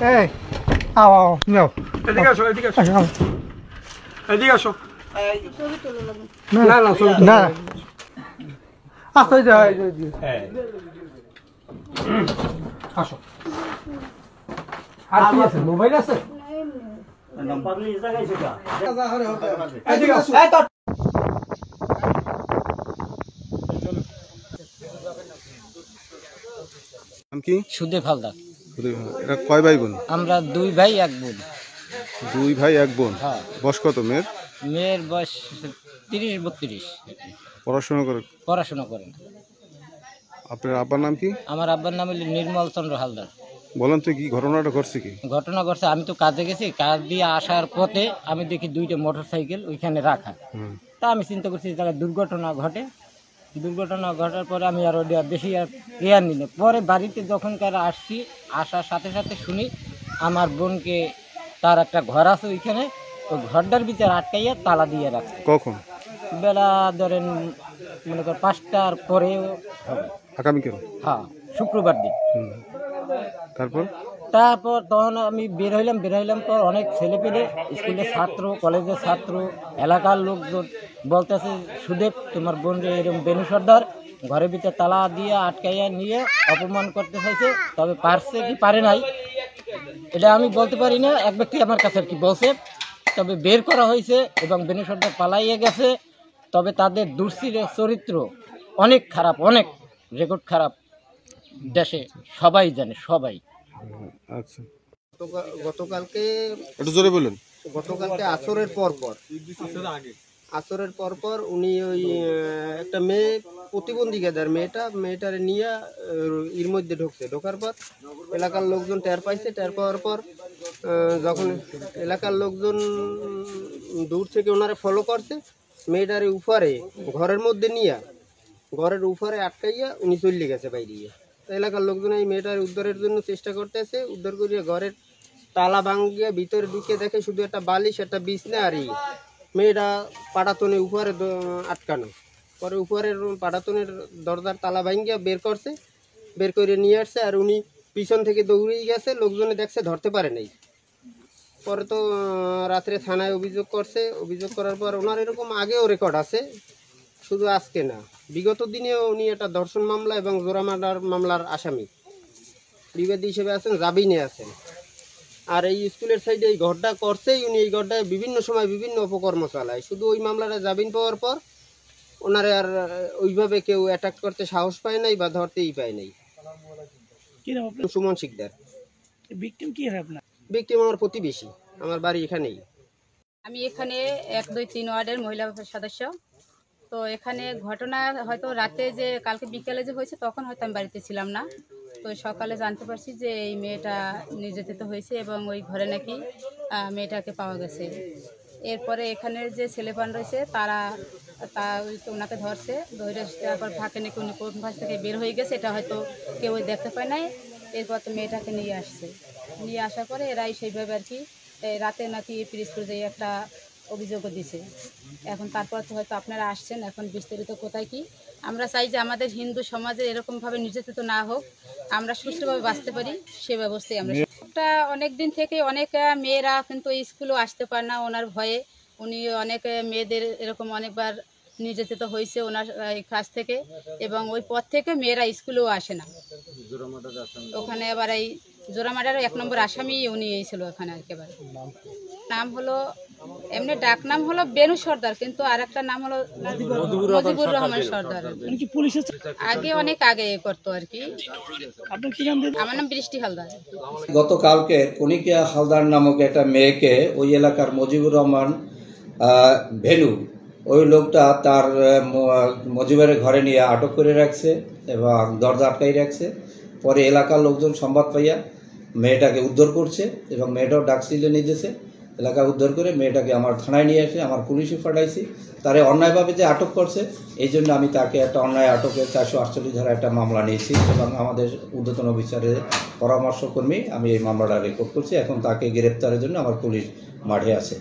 এই আও নাও এদিকে আসো এদিকে আসো না না ছবি না আসো যাই আসো আর কি আছে মোবাইল আছে এদিকে আসো নাম কি? সুদেব হালদার। এরা কয় ভাই বোন? আমরা 2 ভাই 1 বোন। 2 ভাই 1 বোন। হ্যাঁ। বয়স কত মেয়ের? মেয়ের বয়স 30-32। পড়াশোনা করেন। আপনার আব্বার নাম কি? আমার আব্বার নাম হলো নির্মল চন্দ্র হালদার। বলেন তো কি ঘটনাটা ঘটছে কি? ঘটনা ঘটছে, আমি তো কাজে গেছি, কাজ দিয়ে আসার পথে আমি দেখি 2টা মোটরসাইকেল ওইখানে রাখা। তা আমি চিন্তা করছি এই জায়গায় দুর্ঘটনা ঘটার পরে আমি আর বেশি আর কেয়ার নিই না। পরে বাড়িতে যখনকার আসছি, আসার সাথে সাথে শুনি আমার বোনকে তার একটা ঘর আছে ওইখানে, ওই ঘরটার ভিতরে আটকাইয়া তালা দিয়ে রাখছে। কখন? বেলা ধরেন মনে কর 5টার পরে হবে। আগামীকাল? হ্যাঁ, শুক্রবার দিন। তারপর তখন আমি বের হইলাম পর অনেক ছেলে পেলে, স্কুলের ছাত্র, কলেজের ছাত্র, এলাকার লোকজন বলতেছে সুদেব তোমার বোন রে এরকম বেনু সর্দার ঘরের ভিতরে তালা দিয়ে আটকাইয়া নিয়ে অপমান করতে চাইছে। তবে পারছে কি পারে নাই এটা আমি বলতে পারি না, এক ব্যক্তি আমার কাছে আর কি বলছে। তবে বের করা হয়েছে এবং বেনু সর্দার পালাইয়ে গেছে। তবে তাদের চরিত্র অনেক খারাপ, অনেক রেকর্ড খারাপ, দেশে সবাই জানে, সবাই। আচ্ছা, গতকালকে একটু জোরে বলুন। আসরের পর উনি ওই একটা মেয়ে প্রতিবন্ধীদের মেয়েটারে নিয়ে এর মধ্যে ঢোকার পর এলাকার লোকজন টের পাওয়ার পর যখন এলাকার লোকজন দূর থেকে ওনারা ফলো করছে, মেয়েটারে উপরে ঘরের মধ্যে নিয়ে ঘরের উপরে আটকাইয়া উনি চলে গেছে বাইরে। এলাকার লোকজন এই মেয়েটার উদ্ধারের জন্য চেষ্টা করতেছে। উদ্ধার করিয়া ঘরের তালা ভাঙিয়ে ভিতরে ঢুকে দেখে শুধু একটা বালিশ, একটা বিছনা আর মেয়েটা পাটাতনে উপরে আটকানো। পরে উপরের পাটাতনের দরজার তালা ভাঙিয়া বের করে নিয়ে আসছে। আর উনি পিছন থেকে দৌড়িয়ে গেছে, লোকজনে দেখছে, ধরতে পারে নাই। পরে তো রাত্রে থানায় অভিযোগ করার পর ওনার এরকম আগেও রেকর্ড আছে, শুধু আজকে না, বিগত দিনেও উনি একটা ধর্ষণ মামলা এবং জোড়া মার্ডার মামলার আসামি বিবাদী হিসেবে আছেন, জামিনে আছেন। আর এই স্কুলের সাইডে এই ঘরটা করছেই উনি, এই ঘরটায় বিভিন্ন সময় বিভিন্ন অপকর্ম চালায়। শুধু ওই মামলাটা জামিন পাওয়ার পর ওনারে আর ওইভাবে কেউ অ্যাটাক করতে সাহস পায় নাই বা ধরতেই পায় নাই। সুমন শিকদার। ভিকটিম কি হয় আপনার? ভিকটিম আমার প্রতিবেশী, আমার বাড়ি এখানেই। আমি এখানে 1, 2, 3 ওয়ার্ডের মহিলা সদস্য। তো এখানে ঘটনা হয়তো রাতে যে কালকে বিকেলে যে হয়েছে তখন হয়তো আমি বাড়িতে ছিলাম না। তো সকালে জানতে পারছি যে এই মেয়েটা নির্যাতিত হয়েছে এবং ওই ঘরে নাকি মেয়েটাকে পাওয়া গেছে। এরপরে এখানের যে ছেলেপান রয়েছে তারা ওনাকে ধরছে, ধরে তারপর ফাঁকে নাকি উনি কোন ভাস থেকে বের হয়ে গেছে, এটা হয়তো কেউ দেখতে পায় নাই। এরপর তো মেয়েটাকে নিয়ে আসার পরে এরাই সেইভাবে আর কি রাতে নাকি পিরিজপুর যেয়ে একটা অভিযোগও দিছে। এখন তারপর তো হয়তো আপনারা আসছেন, এখন বিস্তারিত কোথায় কি। আমরা চাই যে আমাদের হিন্দু সমাজে এরকমভাবে নির্যাতিত না হোক, আমরা সুষ্ঠুভাবে বাঁচতে পারি, সে ব্যবস্থায় আমরা। অনেক দিন থেকে অনেক মেয়েরা কিন্তু এই স্কুলেও আসতে পারে না ওনার ভয়ে। উনি অনেক মেয়েদের এরকম অনেকবার নির্যাতিত হয়েছে ওনার কাছ থেকে, এবং ওই পর থেকে মেয়েরা স্কুলেও আসে না। ওখানে আবার এই জোড়ামাটারও 1 নম্বর আসামি উনি ছিল এখানে। একেবারে নাম হলো, এমনি ডাক নাম হলো বেনু সর্দার, কিন্তু আর একটা নাম হলো মজিবুর রহমান সর্দার। আগে অনেক আগে করতো আর কি। আমার নাম বৃষ্টি হালদার। গতকালকে কণিকা হালদার নামক একটা মেয়েকে ওই এলাকার মজিবুর রহমান ভেনু, ওই লোকটা তার মজিবের ঘরে নিয়ে আটক করে রাখছে এবং দরজা আটকাই রাখছে। পরে এলাকার লোকজন সংবাদ পাইয়া মেয়েটাকে উদ্ধার করছে এবং মেয়েটাও ডাকছিলে নিয়েছে। এলাকা উদ্ধার করে মেয়েটাকে আমার থানায় নিয়ে এসে আমার পুলিশে পাঠাইছি। তারে অন্যায়ভাবে যে আটক করছে, এই জন্য আমি তাকে একটা অন্যায় আটকের 448 ধারা একটা মামলা নিয়েছি এবং আমাদের ঊর্ধ্বতন বিচারের পরামর্শক্রমে আমি এই মামলাটা রেকর্ড করছি। এখন তাকে গ্রেপ্তারের জন্য আমার পুলিশ মাঠে আছে।